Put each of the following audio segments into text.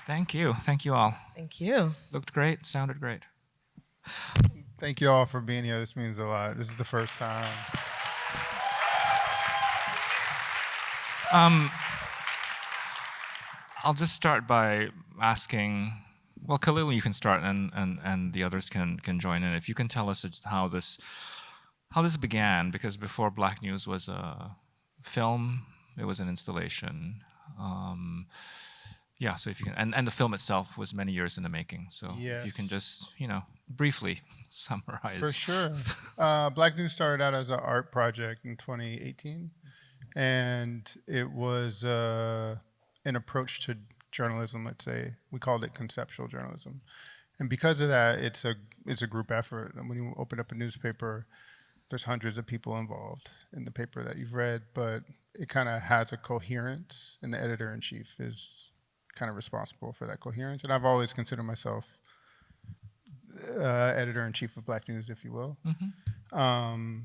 Thank you. Thank you all. Thank you. Looked great. Sounded great. Thank you all for being here. This means a lot. This is the first time. I'll just start by asking, well, Kahlil, you can start, and the others can join in. If you can tell us how this began, because before Black News was a film, it was an installation. Yeah, so if you can, and the film itself was many years in the making. So Yes. if you can just, briefly summarize. For sure. Black News started out as an art project in 2018, and it was an approach to journalism. Let's say we called it conceptual journalism, and because of that, it's a group effort. And when you open up a newspaper, there's hundreds of people involved in the paper that you've read, but it kind of has a coherence, and the editor-in-chief is kind of responsible for that coherence. And I've always considered myself editor-in-chief of Black News, if you will. Mm-hmm.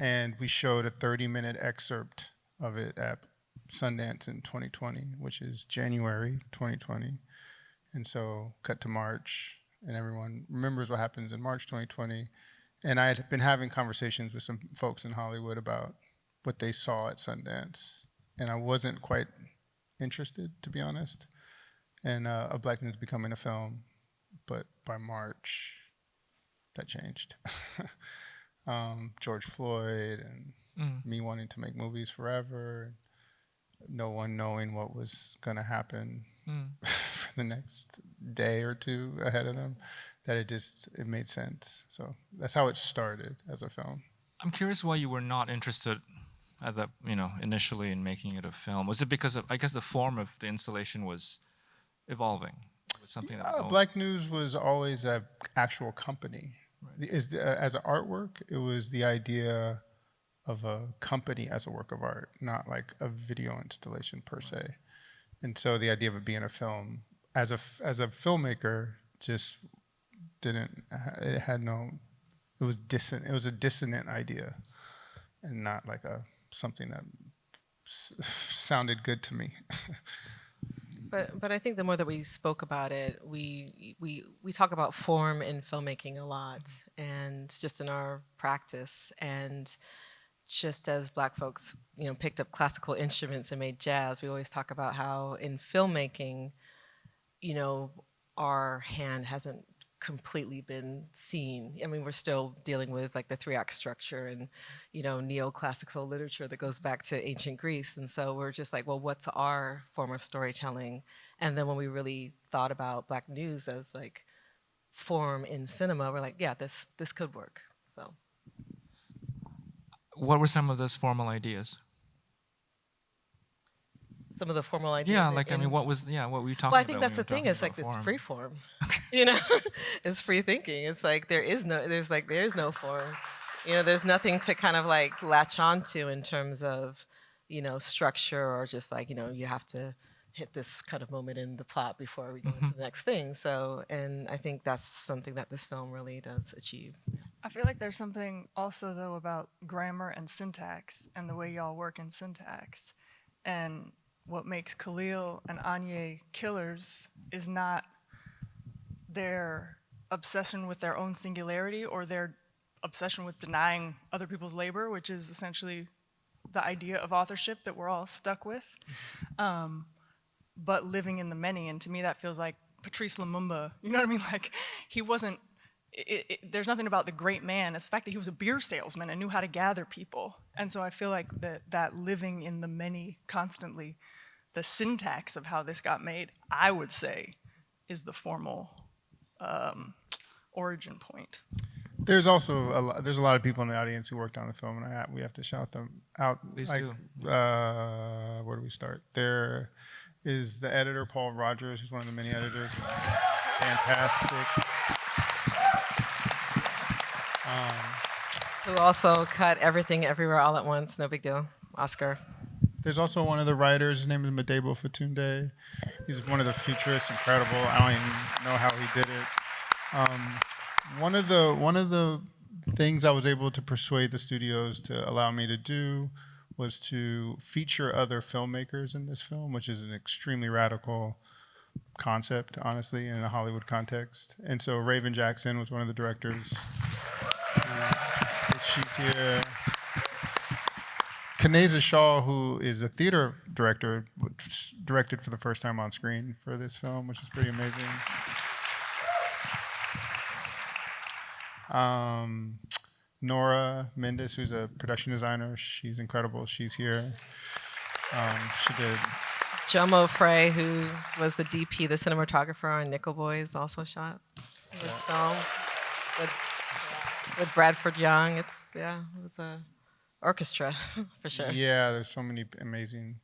And we showed a 30-minute excerpt of it at Sundance in 2020, which is January 2020. And so cut to March, and everyone remembers what happens in March 2020. And I had been having conversations with some folks in Hollywood about what they saw at Sundance. And I wasn't quite interested, to be honest, and of Black News becoming a film. But by March, that changed. George Floyd and me wanting to make movies forever, no one knowing what was going to happen for the next day or two ahead of them, that it made sense. So that's how it started as a film. I'm curious why you were not interested at that, initially in making it a film. Was it because of, I guess, the form of the installation was evolving? It was something that was Black News was always an actual company. Right. As an artwork, it was the idea of a company as a work of art, not like a video installation per se. And so the idea of it being a film, as a filmmaker, just didn't. It had no. It was dissonant. It was a dissonant idea, and not like something that sounded good to me. But I think the more that we spoke about it, we talk about form in filmmaking a lot, and just in our practice, and just as Black folks, picked up classical instruments and made jazz, we always talk about how in filmmaking, our hand hasn't completely been seen. I mean, we're still dealing with like the 3-act structure and, neoclassical literature that goes back to ancient Greece. And so we're just like, well, what's our form of storytelling? And then when we really thought about Black News as like form in cinema, we're like, yeah, this could work. So. What were some of those formal ideas? Some of the formal ideas. Yeah, what were you talking about? Well, I think that's the thing. It's like this free form. It's free thinking. It's like there is no form. There's nothing to kind of like latch onto in terms of, structure, or just like, you have to hit this kind of moment in the plot before we go into the next thing. So, and I think that's something that this film really does achieve. I feel like there's something also though about grammar and syntax and the way y'all work in syntax. And what makes Kahlil and Onye killers is not their obsession with their own singularity or their obsession with denying other people's labor, which is essentially the idea of authorship that we're all stuck with, but living in the many. And to me, that feels like Patrice Lumumba. You know what I mean? Like, he wasn't, there's nothing about the great man. It's the fact that he was a beer salesman and knew how to gather people. And so I feel like that living in the many constantly, the syntax of how this got made, I would say, is the formal origin point. There's also there's a lot of people in the audience who worked on the film, and we have to shout them out. Please like, do. Where do we start? There is the editor, Paul Rogers, who's one of the many editors. Fantastic. Who also cut Everything Everywhere All at Once. No big deal. Oscar. There's also one of the writers. His name is Madebo Fatunde. He's one of the futurists. Incredible. I don't even know how he did it. One of the things I was able to persuade the studios to allow me to do was to feature other filmmakers in this film, which is an extremely radical concept, honestly, in a Hollywood context. And so Raven Jackson was one of the directors. She's here. Kaneza Schaal, who is a theater director, directed for the first time on screen for this film, which is pretty amazing. Nora Mendes, who's a production designer, she's incredible. She's here. She did. Jomo Frey, who was the DP, the cinematographer on Nickel Boys, also shot this film with Bradford Young. It was a orchestra for sure. Yeah, there's so many amazing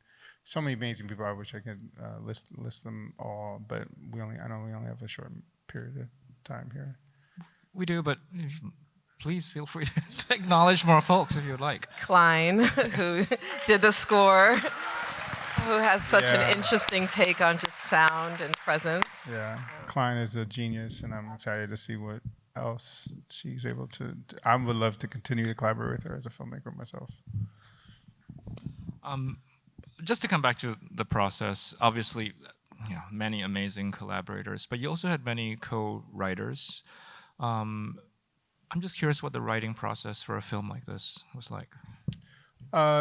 people. I wish I could list them all, but I know we only have a short period of time here. We do, but please feel free to acknowledge more folks if you'd like. Klein, who did the score, who has such an interesting take on just sound and presence. Yeah, Klein is a genius, and I'm excited to see what else she's able to. I would love to continue to collaborate with her as a filmmaker myself. Just to come back to the process, obviously, many amazing collaborators, but you also had many co-writers. I'm just curious what the writing process for a film like this was like.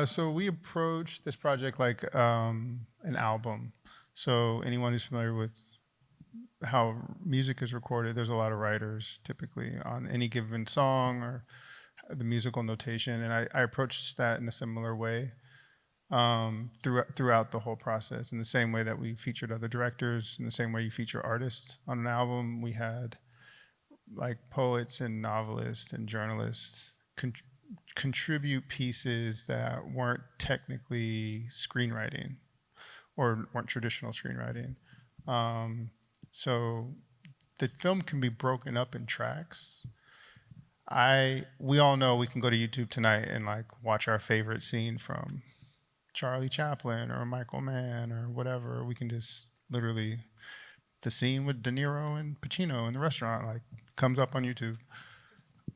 So we approached this project like an album. So anyone who's familiar with how music is recorded, there's a lot of writers typically on any given song or the musical notation, and I approached that in a similar way throughout the whole process. In the same way that we featured other directors, in the same way you feature artists on an album, we had like poets and novelists and journalists contribute pieces that weren't technically screenwriting or weren't traditional screenwriting. So the film can be broken up in tracks. We all know we can go to YouTube tonight and like watch our favorite scene from Charlie Chaplin or Michael Mann or whatever. We can just literally, the scene with De Niro and Pacino in the restaurant like comes up on YouTube.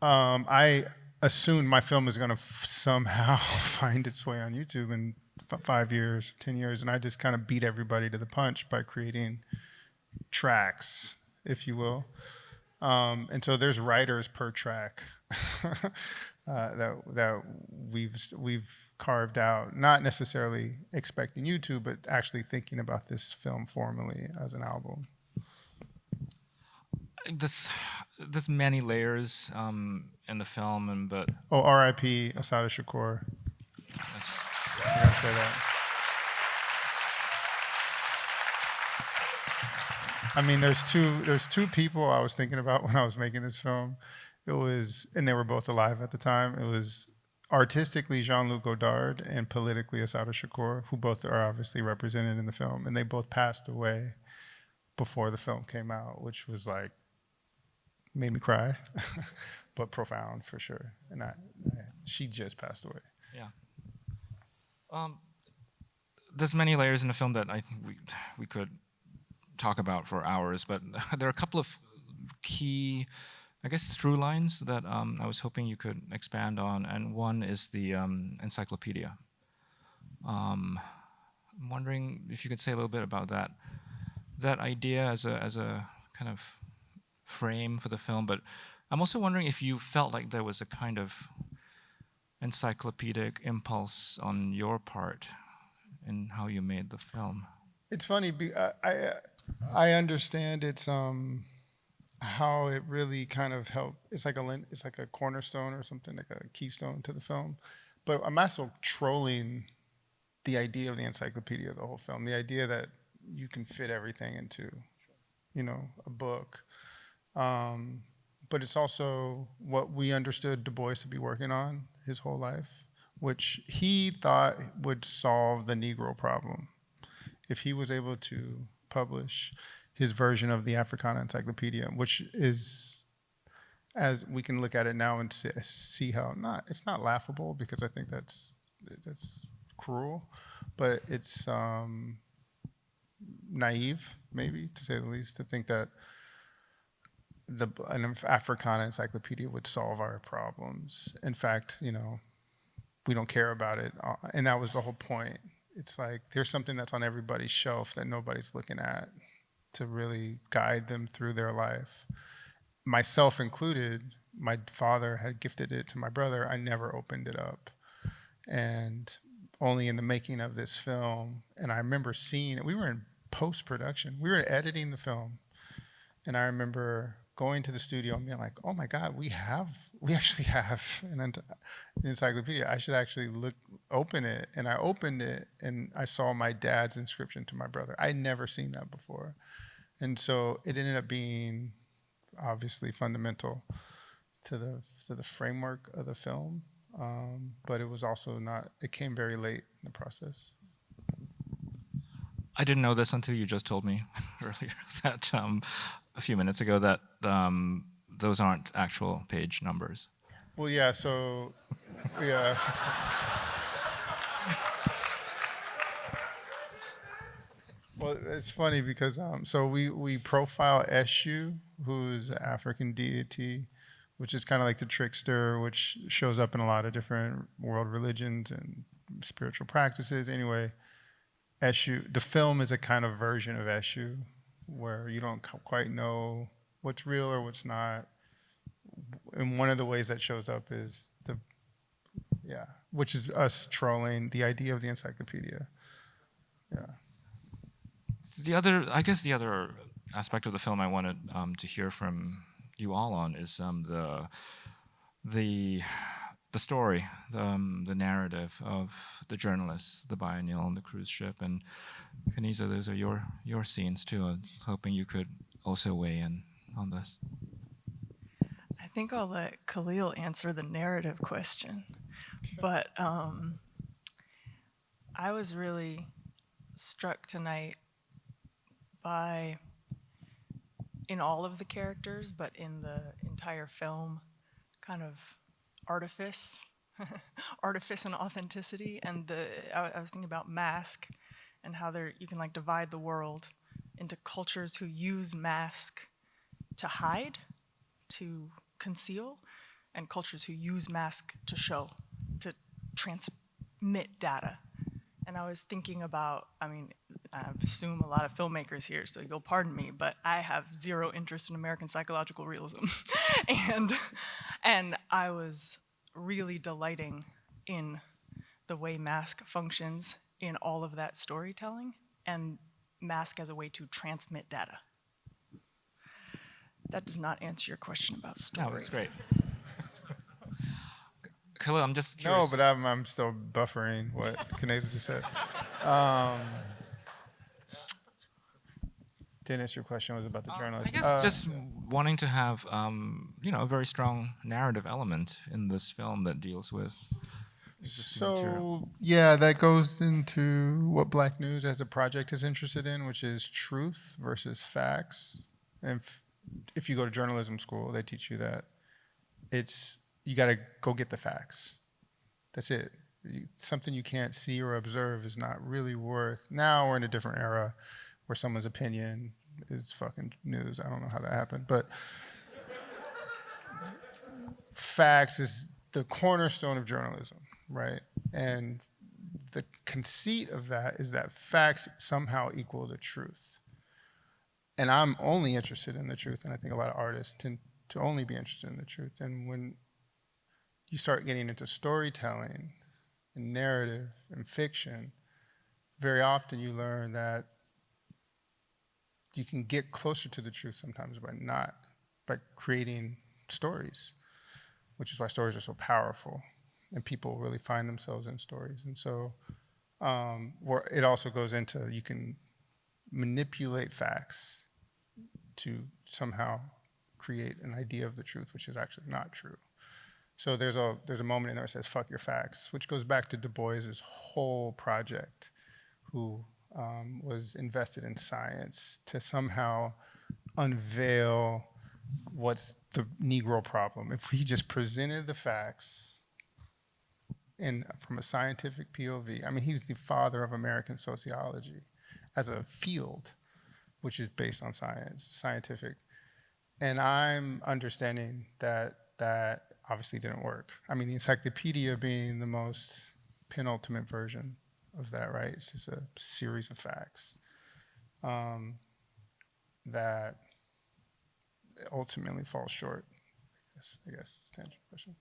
I assumed my film is going to somehow find its way on YouTube in 5 years, 10 years, and I just kind of beat everybody to the punch by creating tracks, if you will. And so there's writers per track that we've carved out, not necessarily expecting YouTube, but actually thinking about this film formally as an album. There's many layers in the film, but R.I.P. Assata Shakur. I gotta say that. I mean, there's two people I was thinking about when I was making this film. And they were both alive at the time. It was artistically Jean-Luc Godard and politically Assata Shakur, who both are obviously represented in the film, and they both passed away before the film came out, which was like made me cry, but profound for sure. And she just passed away. Yeah. There's many layers in the film that I think we could talk about for hours, but there are a couple of key, I guess, through lines that I was hoping you could expand on, and one is the encyclopedia. I'm wondering if you could say a little bit about that idea as a kind of frame for the film, but I'm also wondering if you felt like there was a kind of encyclopedic impulse on your part in how you made the film. It's funny, I understand it's how it really kind of helped. It's like a cornerstone or something, like a keystone to the film. But I'm also trolling the idea of the encyclopedia of the whole film, the idea that you can fit everything into, a book. But it's also what we understood Du Bois to be working on his whole life, which he thought would solve the Negro problem. If he was able to publish his version of the Africana Encyclopedia, which is, as we can look at it now and see how it's not laughable, because I think that's cruel, but it's naive, maybe, to say the least, to think that an Africana encyclopedia would solve our problems. In fact, we don't care about it, and that was the whole point. It's like there's something that's on everybody's shelf that nobody's looking at, to really guide them through their life. Myself included, my father had gifted it to my brother. I never opened it up. And only in the making of this film, and I remember seeing it, we were in post-production. We were editing the film. And I remember going to the studio and being like, oh my God, we actually have an encyclopedia. I should actually open it. And I opened it and I saw my dad's inscription to my brother. I'd never seen that before. And so it ended up being obviously fundamental to the framework of the film. But it was also it came very late in the process. I didn't know this until you just told me earlier that a few minutes ago that those aren't actual page numbers. Well, yeah, so, yeah. Well, it's funny because so we profile Eshu, who's an African deity, which is kind of like the trickster, which shows up in a lot of different world religions and spiritual practices. Anyway, Eshu, the film is a kind of version of Eshu, where you don't quite know what's real or what's not. And one of the ways that shows up is which is us trolling the idea of the encyclopedia. Yeah. The other aspect of the film I wanted to hear from you all on is the story, the narrative of the journalists, the biennial on the cruise ship. And Kaneza, those are your scenes too. I was hoping you could also weigh in on this. I think I'll let Kahlil answer the narrative question. But I was really struck tonight by, in all of the characters, but in the entire film, kind of artifice and authenticity. And I was thinking about mask and how you can like divide the world into cultures who use mask to hide, to conceal, and cultures who use mask to show, to transmit data. And I was thinking about, I assume a lot of filmmakers here, so you'll pardon me, but I have zero interest in American psychological realism. and I was really delighting in the way mask functions in all of that storytelling, and mask as a way to transmit data. That does not answer your question about story. No, that's great. Kahlil, I'm just curious. No, but I'm still buffering what Kaneza just said. Dennis, your question was about the journalist. I guess just wanting to have a very strong narrative element in this film that deals with material. Yeah, that goes into what Black News as a project is interested in, which is truth versus facts. And if you go to journalism school, they teach you that you got to go get the facts. That's it. Something you can't see or observe is not really worth. Now we're in a different era where someone's opinion is fucking news. I don't know how that happened, but facts is the cornerstone of journalism, right? And the conceit of that is that facts somehow equal the truth. And I'm only interested in the truth, and I think a lot of artists tend to only be interested in the truth. And when you start getting into storytelling and narrative and fiction, very often you learn that you can get closer to the truth sometimes by creating stories, which is why stories are so powerful, and people really find themselves in stories. And so where it also goes into, you can manipulate facts to somehow create an idea of the truth, which is actually not true. So there's a moment in there that says, fuck your facts, which goes back to Du Bois's whole project, who was invested in science to somehow unveil what's the Negro problem. If we just presented the facts from a scientific POV, he's the father of American sociology as a field, which is based on science, scientific. And I'm understanding that obviously didn't work. The encyclopedia being the most penultimate version of that, right? It's just a series of facts. that ultimately falls short. I guess to answer your question.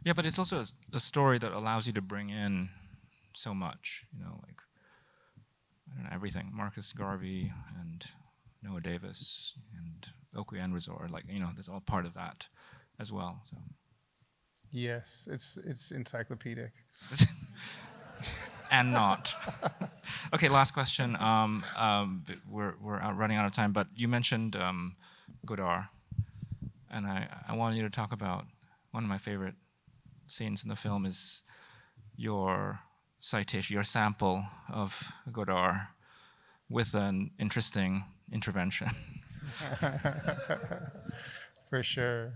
Yeah, but it's also a story that allows you to bring in so much, like I don't know, everything. Marcus Garvey and Noah Davis and Okuyan Resort, that's all part of that as well. So. Yes, it's encyclopedic. And not. Okay, last question. We're running out of time, but you mentioned Godard, and I wanted you to talk about one of my favorite scenes in the film is your citation, your sample of Godard with an interesting intervention. For sure.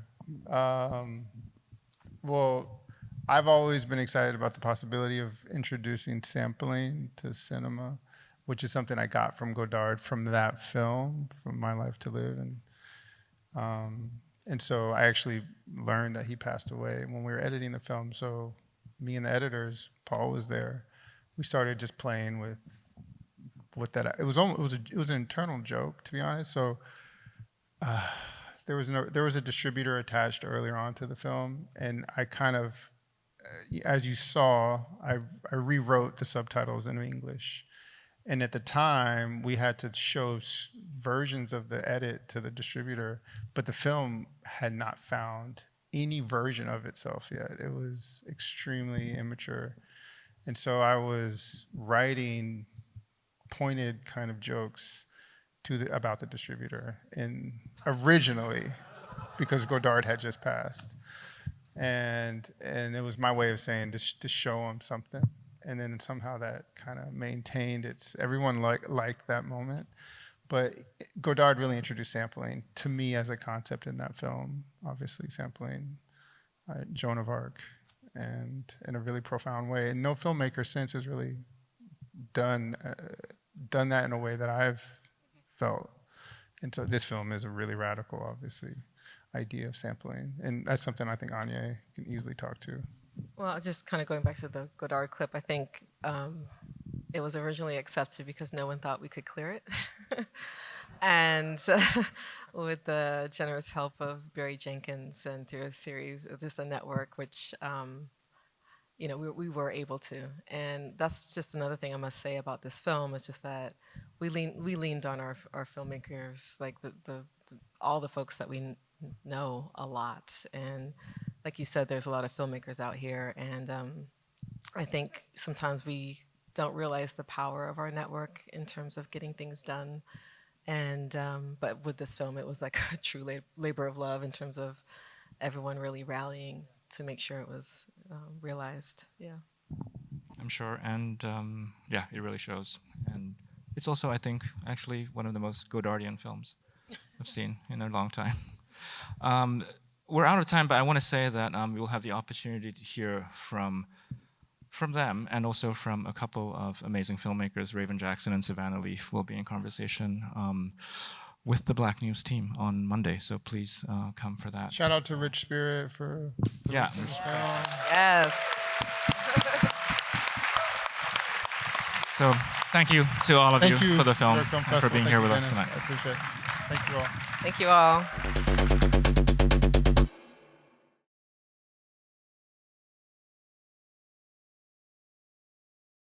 Well, I've always been excited about the possibility of introducing sampling to cinema, which is something I got from Godard from that film, from My Life to Live. And so I actually learned that he passed away when we were editing the film. So me and the editors, Paul was there. We started just playing with that. It was an internal joke, to be honest. So there was a distributor attached earlier on to the film, and I kind of, as you saw, I rewrote the subtitles into English. And at the time, we had to show versions of the edit to the distributor, but the film had not found any version of itself yet. It was extremely immature. And so I was writing pointed kind of jokes about the distributor, and originally, because Godard had just passed. And it was my way of saying to show him something. And then somehow that kind of maintained everyone liked that moment. But Godard really introduced sampling to me as a concept in that film, obviously sampling Joan of Arc, and in a really profound way. And no filmmaker since has really done that in a way that I've felt. And so this film is a really radical, obviously, idea of sampling. And that's something I think Onye can easily talk to. Well, just kind of going back to the Godard clip, I think it was originally accepted because no one thought we could clear it. And with the generous help of Barry Jenkins and through a series, just a network, which, we were able to. And that's just another thing I must say about this film. It's just that we leaned on our filmmakers, like all the folks that we know a lot. And like you said, there's a lot of filmmakers out here, and I think sometimes we don't realize the power of our network in terms of getting things done. And but with this film, it was like a true labor of love in terms of everyone really rallying to make sure it was realized. Yeah, I'm sure, and yeah, it really shows. And it's also, I think, actually one of the most Godardian films I've seen in a long time. We're out of time, but I want to say that we'll have the opportunity to hear from them, and also from a couple of amazing filmmakers. Raven Jackson and Savannah Leaf will be in conversation with the Black News team on Monday, so please come for that. Shout out to Rich Spirit for yeah. Yes. So thank you to all of you for the film, and for being here with us tonight. I appreciate it. Thank you all. Thank you all.